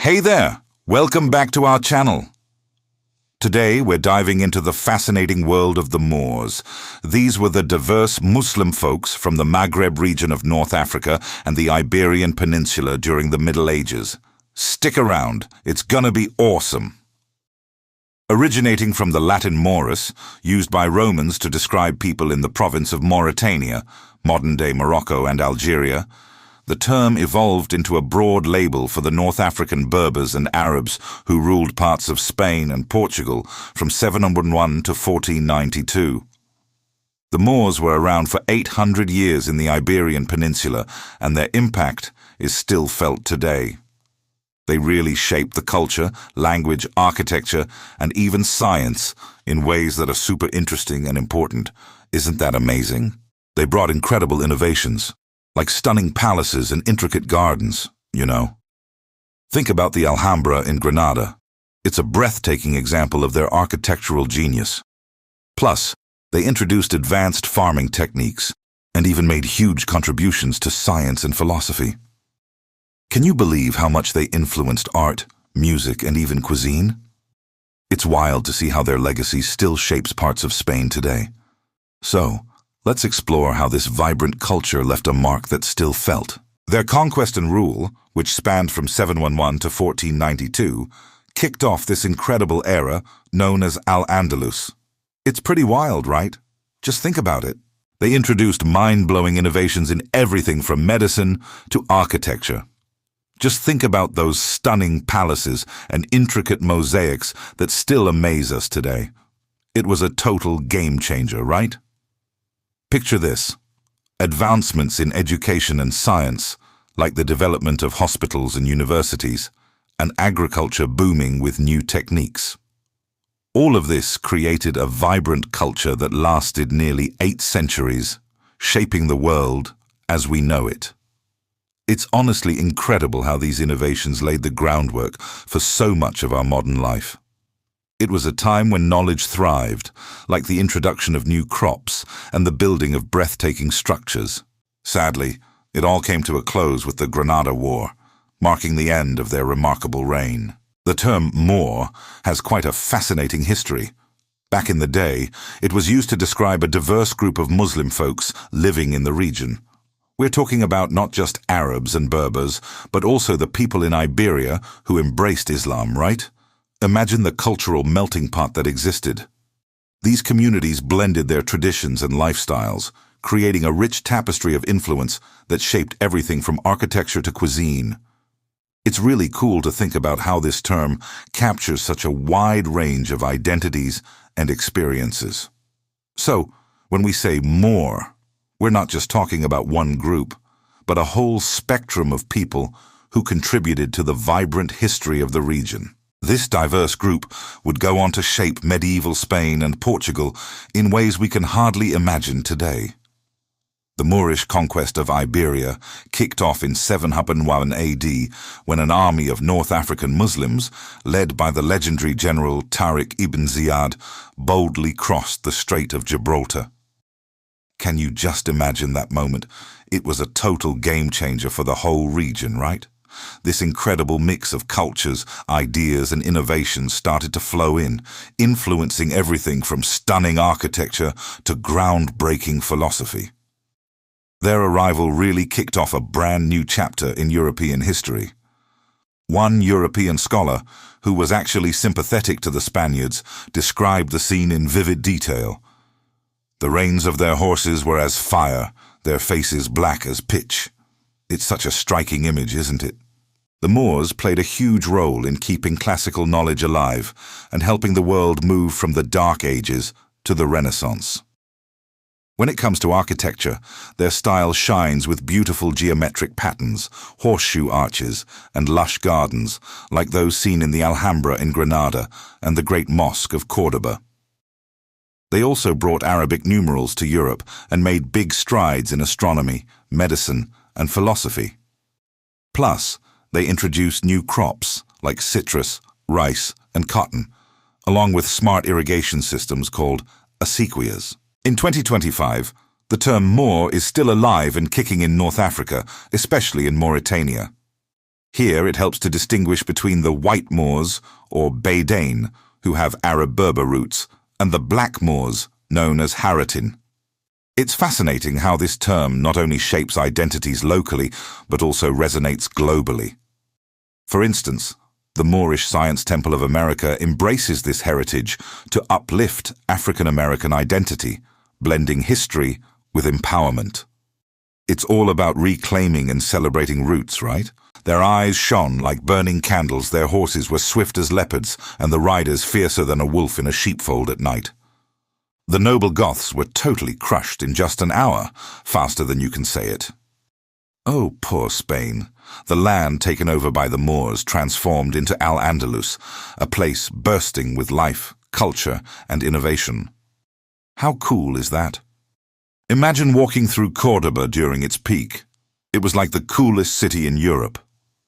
Hey there! Welcome back to our channel. Today we're diving into the fascinating world of the Moors. These were the diverse Muslim folks from the Maghreb region of North Africa and the Iberian Peninsula during the Middle Ages. Stick around, it's gonna be awesome. Originating from the Latin Maurus, used by Romans to describe people in the province of Mauritania, modern-day Morocco and Algeria, the term evolved into a broad label for the North African Berbers and Arabs who ruled parts of Spain and Portugal from 701 to 1492. The Moors were around for 800 years in the Iberian Peninsula, and their impact is still felt today. They really shaped the culture, language, architecture, and even science in ways that are super interesting and important. Isn't that amazing? They brought incredible innovations, like stunning palaces and intricate gardens, you know. Think about the Alhambra in Granada. It's a breathtaking example of their architectural genius. Plus, they introduced advanced farming techniques and even made huge contributions to science and philosophy. Can you believe how much they influenced art, music, and even cuisine? It's wild to see how their legacy still shapes parts of Spain today. So, let's explore how this vibrant culture left a mark that's still felt. Their conquest and rule, which spanned from 711 to 1492, kicked off this incredible era known as Al-Andalus. It's pretty wild, right? Just think about it. They introduced mind-blowing innovations in everything from medicine to architecture. Just think about those stunning palaces and intricate mosaics that still amaze us today. It was a total game changer, right? Picture this: advancements in education and science, like the development of hospitals and universities, and agriculture booming with new techniques. All of this created a vibrant culture that lasted nearly 8 centuries, shaping the world as we know it. It's honestly incredible how these innovations laid the groundwork for so much of our modern life. It was a time when knowledge thrived, like the introduction of new crops and the building of breathtaking structures. Sadly, it all came to a close with the Granada War, marking the end of their remarkable reign. The term Moor has quite a fascinating history. Back in the day, it was used to describe a diverse group of Muslim folks living in the region. We're talking about not just Arabs and Berbers, but also the people in Iberia who embraced Islam, right? Imagine the cultural melting pot that existed. These communities blended their traditions and lifestyles, creating a rich tapestry of influence that shaped everything from architecture to cuisine. It's really cool to think about how this term captures such a wide range of identities and experiences. So, when we say Moor, we're not just talking about one group, but a whole spectrum of people who contributed to the vibrant history of the region. This diverse group would go on to shape medieval Spain and Portugal in ways we can hardly imagine today. The Moorish conquest of Iberia kicked off in 701 AD when an army of North African Muslims, led by the legendary general Tariq ibn Ziyad, boldly crossed the Strait of Gibraltar. Can you just imagine that moment? It was a total game changer for the whole region, right? This incredible mix of cultures, ideas, and innovations started to flow in, influencing everything from stunning architecture to groundbreaking philosophy. Their arrival really kicked off a brand new chapter in European history. One European scholar, who was actually sympathetic to the Spaniards, described the scene in vivid detail. The reins of their horses were as fire, their faces black as pitch. It's such a striking image, isn't it? The Moors played a huge role in keeping classical knowledge alive and helping the world move from the Dark Ages to the Renaissance. When it comes to architecture, their style shines with beautiful geometric patterns, horseshoe arches, and lush gardens like those seen in the Alhambra in Granada and the Great Mosque of Cordoba. They also brought Arabic numerals to Europe and made big strides in astronomy, medicine, and philosophy. Plus, they introduced new crops like citrus, rice, and cotton, along with smart irrigation systems called acequias. In 2025, the term Moor is still alive and kicking in North Africa, especially in Mauritania. Here it helps to distinguish between the white Moors, or Bedain, who have Arab Berber roots, and the black Moors, known as Haratin. It's fascinating how this term not only shapes identities locally, but also resonates globally. For instance, the Moorish Science Temple of America embraces this heritage to uplift African American identity, blending history with empowerment. It's all about reclaiming and celebrating roots, right? Their eyes shone like burning candles, their horses were swift as leopards, and the riders fiercer than a wolf in a sheepfold at night. The noble Goths were totally crushed in just an hour, faster than you can say it. Oh, poor Spain. The land taken over by the Moors transformed into Al-Andalus, a place bursting with life, culture, and innovation. How cool is that? Imagine walking through Cordoba during its peak. It was like the coolest city in Europe.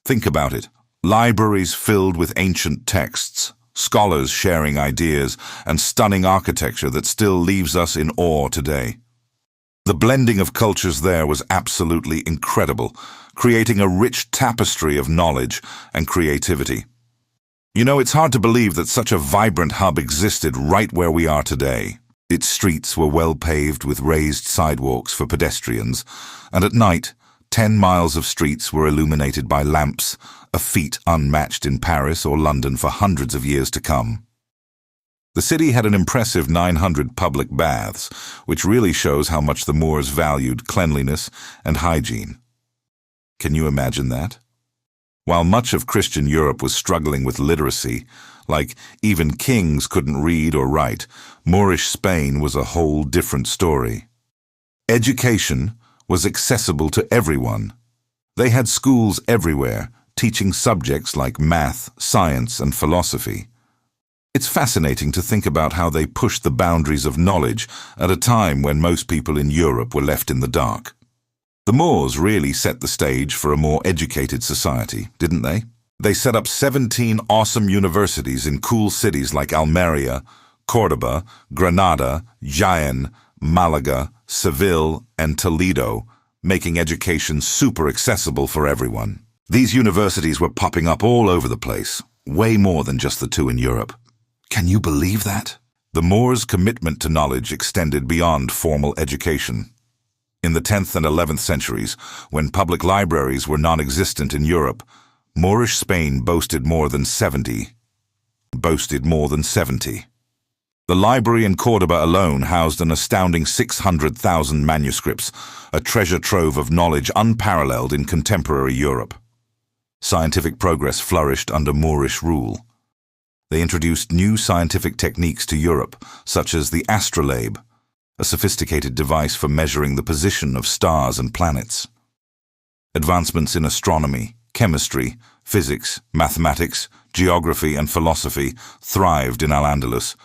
Think about it. Libraries filled with ancient texts, scholars sharing ideas, and stunning architecture that still leaves us in awe today. The blending of cultures there was absolutely incredible, creating a rich tapestry of knowledge and creativity. You know, it's hard to believe that such a vibrant hub existed right where we are today. Its streets were well paved with raised sidewalks for pedestrians, and at night, 10 miles of streets were illuminated by lamps, a feat unmatched in Paris or London for hundreds of years to come. The city had an impressive 900 public baths, which really shows how much the Moors valued cleanliness and hygiene. Can you imagine that? While much of Christian Europe was struggling with literacy, like even kings couldn't read or write, Moorish Spain was a whole different story. Education was accessible to everyone. They had schools everywhere, teaching subjects like math, science, and philosophy. It's fascinating to think about how they pushed the boundaries of knowledge at a time when most people in Europe were left in the dark. The Moors really set the stage for a more educated society, didn't they? They set up 17 awesome universities in cool cities like Almeria, Cordoba, Granada, Jaén, Malaga, Seville, and Toledo, making education super accessible for everyone. These universities were popping up all over the place, way more than just the two in Europe. Can you believe that? The Moors' commitment to knowledge extended beyond formal education. In the 10th and 11th centuries, when public libraries were non-existent in Europe, Moorish Spain boasted more than 70. The library in Cordoba alone housed an astounding 600,000 manuscripts, a treasure trove of knowledge unparalleled in contemporary Europe. Scientific progress flourished under Moorish rule. They introduced new scientific techniques to Europe, such as the astrolabe, a sophisticated device for measuring the position of stars and planets. Advancements in astronomy, chemistry, physics, mathematics, geography, and philosophy thrived in Al-Andalus,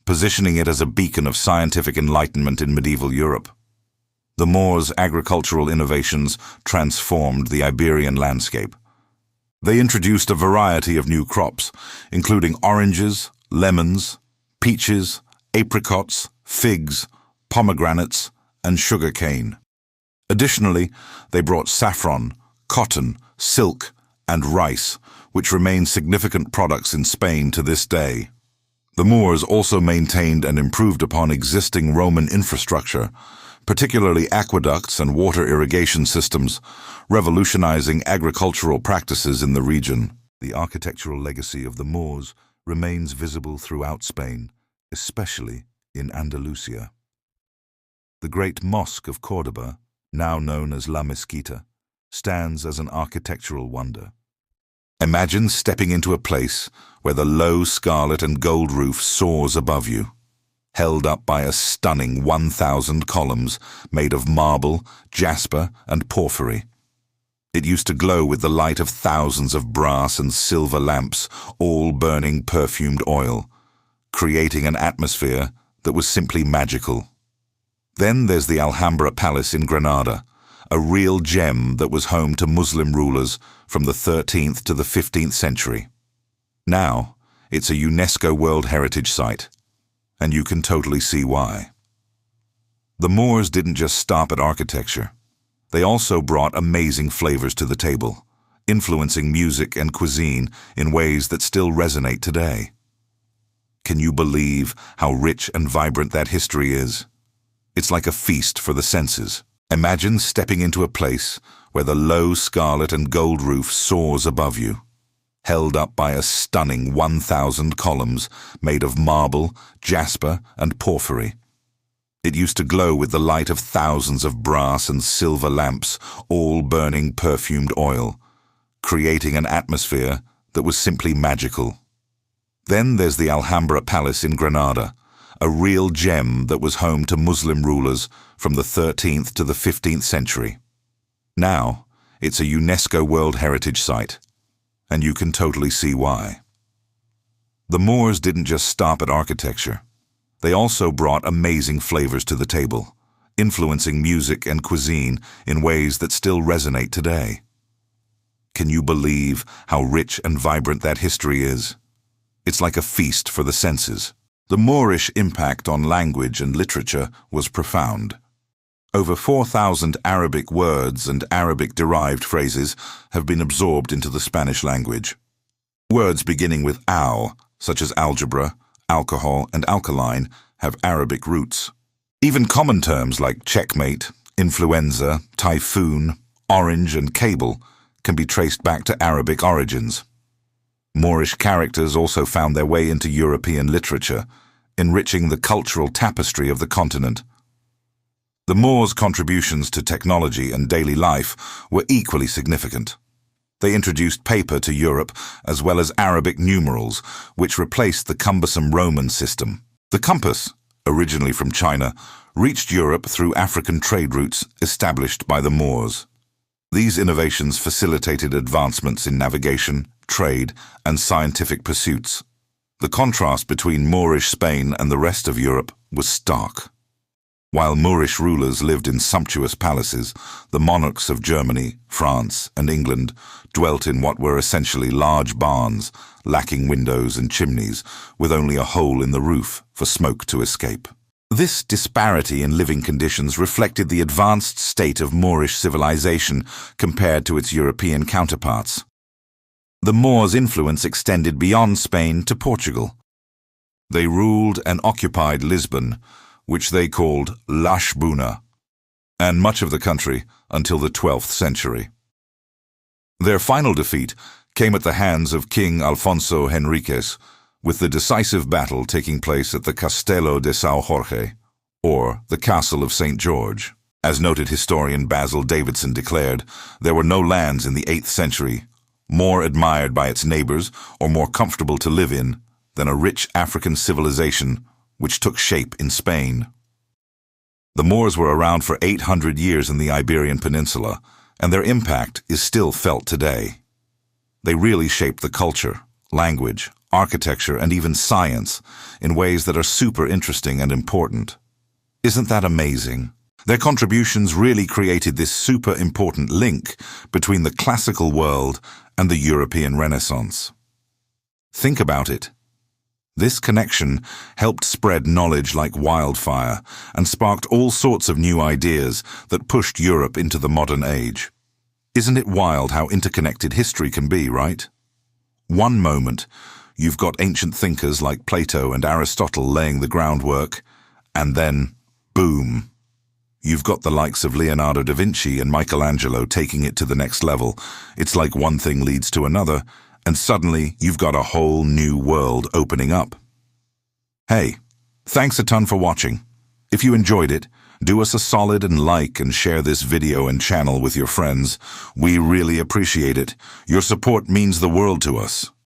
positioning it as a beacon of scientific enlightenment in medieval Europe. The Moors' agricultural innovations transformed the Iberian landscape. They introduced a variety of new crops, including oranges, lemons, peaches, apricots, figs, pomegranates, and sugarcane. Additionally, they brought saffron, cotton, silk, and rice, which remain significant products in Spain to this day. The Moors also maintained and improved upon existing Roman infrastructure, particularly aqueducts and water irrigation systems, revolutionizing agricultural practices in the region. The architectural legacy of the Moors remains visible throughout Spain, especially in Andalusia. The Great Mosque of Cordoba, now known as La Mezquita, stands as an architectural wonder. Imagine stepping into a place where the low scarlet and gold roof soars above you, held up by a stunning 1,000 columns made of marble, jasper, and porphyry. It used to glow with the light of thousands of brass and silver lamps, all burning perfumed oil, creating an atmosphere that was simply magical. Then there's the Alhambra Palace in Granada, a real gem that was home to Muslim rulers from the 13th to the 15th century. Now, it's a UNESCO World Heritage Site, and you can totally see why. The Moors didn't just stop at architecture. They also brought amazing flavors to the table. influencing music and cuisine in ways that still resonate today. Can you believe how rich and vibrant that history is? It's like a feast for the senses. Imagine stepping into a place where the low scarlet and gold roof soars above you, held up by a stunning 1,000 columns made of marble, jasper, and porphyry. It used to glow with the light of thousands of brass and silver lamps, all burning perfumed oil, creating an atmosphere that was simply magical. Then there's the Alhambra Palace in Granada, a real gem that was home to Muslim rulers from the 13th to the 15th century. Now, it's a UNESCO World Heritage Site, and you can totally see why. The Moors didn't just stop at architecture. They also brought amazing flavors to the table, influencing music and cuisine in ways that still resonate today. Can you believe how rich and vibrant that history is? It's like a feast for the senses. The Moorish impact on language and literature was profound. Over 4,000 Arabic words and Arabic-derived phrases have been absorbed into the Spanish language. Words beginning with al, such as algebra, alcohol, and alkaline, have Arabic roots. Even common terms like checkmate, influenza, typhoon, orange, and cable can be traced back to Arabic origins. Moorish characters also found their way into European literature, enriching the cultural tapestry of the continent. The Moors' contributions to technology and daily life were equally significant. They introduced paper to Europe as well as Arabic numerals, which replaced the cumbersome Roman system. The compass, originally from China, reached Europe through African trade routes established by the Moors. These innovations facilitated advancements in navigation, trade, and scientific pursuits. The contrast between Moorish Spain and the rest of Europe was stark. While Moorish rulers lived in sumptuous palaces, the monarchs of Germany, France, and England dwelt in what were essentially large barns, lacking windows and chimneys, with only a hole in the roof for smoke to escape. This disparity in living conditions reflected the advanced state of Moorish civilization compared to its European counterparts. The Moors' influence extended beyond Spain to Portugal. They ruled and occupied Lisbon, which they called Lisbona, and much of the country until the 12th century. Their final defeat came at the hands of King Alfonso Henriques, with the decisive battle taking place at the Castelo de São Jorge, or the Castle of St. George. As noted historian Basil Davidson declared, there were no lands in the 8th century more admired by its neighbors or more comfortable to live in than a rich African civilization which took shape in Spain. The Moors were around for 800 years in the Iberian Peninsula, and their impact is still felt today. They really shaped the culture, language, architecture, and even science in ways that are super interesting and important. Isn't that amazing? Their contributions really created this super important link between the classical world and the European Renaissance. Think about it. This connection helped spread knowledge like wildfire and sparked all sorts of new ideas that pushed Europe into the modern age. Isn't it wild how interconnected history can be, right? One moment, you've got ancient thinkers like Plato and Aristotle laying the groundwork, and then, boom, you've got the likes of Leonardo da Vinci and Michelangelo taking it to the next level. It's like one thing leads to another, and suddenly you've got a whole new world opening up. Hey, thanks a ton for watching. If you enjoyed it, do us a solid and like and share this video and channel with your friends. We really appreciate it. Your support means the world to us.